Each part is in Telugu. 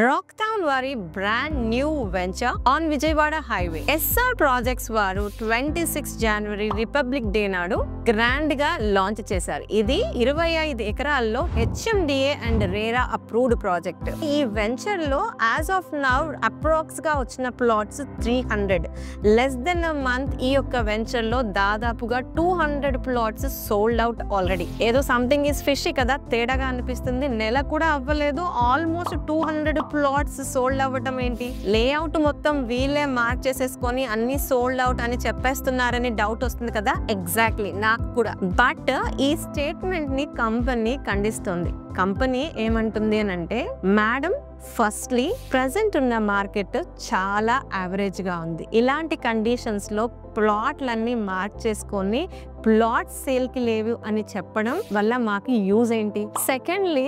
Rocktown వారి brand new venture on Vijayawada highway SR projects వారు 26 జనవరి రిపబ్లిక్ డే నాడు గ్రాండ్ గా లాంచ్ చేశారు. ఇది 25 ఎకరాల్లో HMDA and RERA approved project. ఈ వెంచర్ లో యాజ్ ఆఫ్ నౌ అప్రాక్స్ గా వచ్చిన plots 300. Less than a month ఈ యొక్క వెంచర్ లో దాదాపుగా 200 ప్లాట్స్ సోల్డ్ అవుట్ ఆల్రెడీ. ఏదో సంథింగ్ ఇస్ ఫిషీ కదా, తేడాగా అనిపిస్తుంది. నెల కూడా అవ్వలేదు, ఆల్మోస్ట్ 200 ప్లాట్స్ సోల్డ్ అవ్వటం ఏంటి? లేఅవుట్ మొత్తం వీళ్ళే మార్క్ చేసేసుకొని అన్ని సోల్డ్ అవుట్ అని చెప్పేస్తున్నారని డౌట్ వస్తుంది కదా. ఎగ్జాక్ట్లీ నాకు కూడా. బట్ ఈ స్టేట్మెంట్ ని కంపెనీ ఖండిస్తుంది. కంపెనీ ఏమంటుంది అని అంటే, మేడం ఫస్ట్లీ ప్రజెంట్ ఉన్న మార్కెట్ చాలా యావరేజ్ గా ఉంది. ఇలాంటి కండిషన్స్ లో ప్లాట్లన్నీ మార్క్ చేసుకొని ప్లాట్ సేల్ కి లేవు అని చెప్పడం వల్ల మాకు యూజ్ ఏంటి? సెకండ్లీ,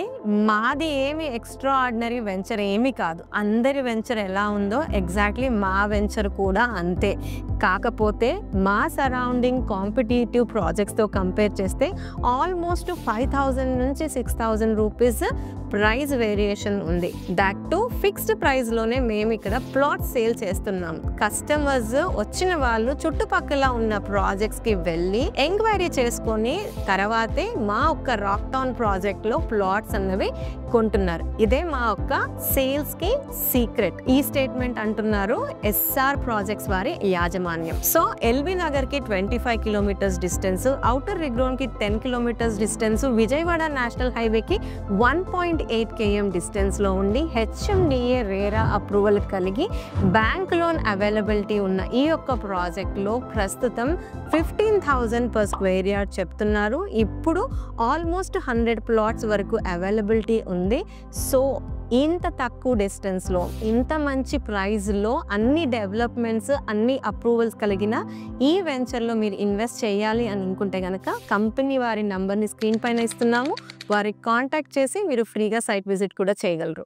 మాది ఏమి ఎక్స్ట్రా ఆర్డినరీ వెంచర్ ఏమి కాదు. అందరి వెంచర్ ఎలా ఉందో ఎగ్జాక్ట్లీ మా వెంచర్ కూడా అంతే. కాకపోతే మా సరౌండింగ్ కాంపిటేటివ్ ప్రాజెక్ట్స్ తో కంపేర్ చేస్తే ఆల్మోస్ట్ 5000 నుంచి 6000 రూపీస్ ప్రైస్ వేరియేషన్ ఉంది. దట్ టు ఫిక్స్డ్ ప్రైస్ లోనే మేము ఇక్కడ ప్లాట్ సేల్ చేస్తున్నాం. కస్టమర్స్ వచ్చిన వాళ్ళు చుట్టుపక్కల ఉన్న ప్రాజెక్ట్స్ కి వెళ్ళి ఎంక్వైరీ చేసుకొని తర్వాతే మా ఒక్క రాక్టౌన్ ప్రాజెక్ట్ లో ప్లాట్స్ అన్నవి కొంటున్నారు. ఇదే మా ఒక్క సేల్స్ కి సీక్రెట్. ఈ స్టేట్మెంట్ అంటున్నారు ఎస్ఆర్ ప్రాజెక్ట్స్ వారి యాజమాన్యం. సో ఎల్బీ నగర్ కి 25 kilometres distance, outer ring road కి 10 kilometres distance, Vijayawada national highway కి 1.8 km డిస్టెన్స్ లో ఉండి హెచ్ఎండిఏ రేరా అప్రూవల్ కలిగి బ్యాంక్ లోన్ అవైలబిలిటీ ఉన్న ఈ యొక్క ప్రాజెక్ట్ లో ప్రస్తుతం 15,000 పర్ స్క్వేర్ యార్డ్ చెప్తున్నారు. ఇప్పుడు ఆల్మోస్ట్ 100 ప్లాట్స్ వరకు అవైలబిలిటీ ఉంది. సో ఇంత తక్కువ డిస్టెన్స్లో ఇంత మంచి ప్రైస్లో అన్ని డెవలప్మెంట్స్ అన్ని అప్రూవల్స్ కలిగిన ఈ వెంచర్లో మీరు ఇన్వెస్ట్ చేయాలి అని అనుకుంటే కనుక కంపెనీ వారి నంబర్ని స్క్రీన్ పైన ఇస్తున్నాము. వారికి కాంటాక్ట్ చేసి మీరు ఫ్రీగా సైట్ విజిట్ కూడా చేయగలరు.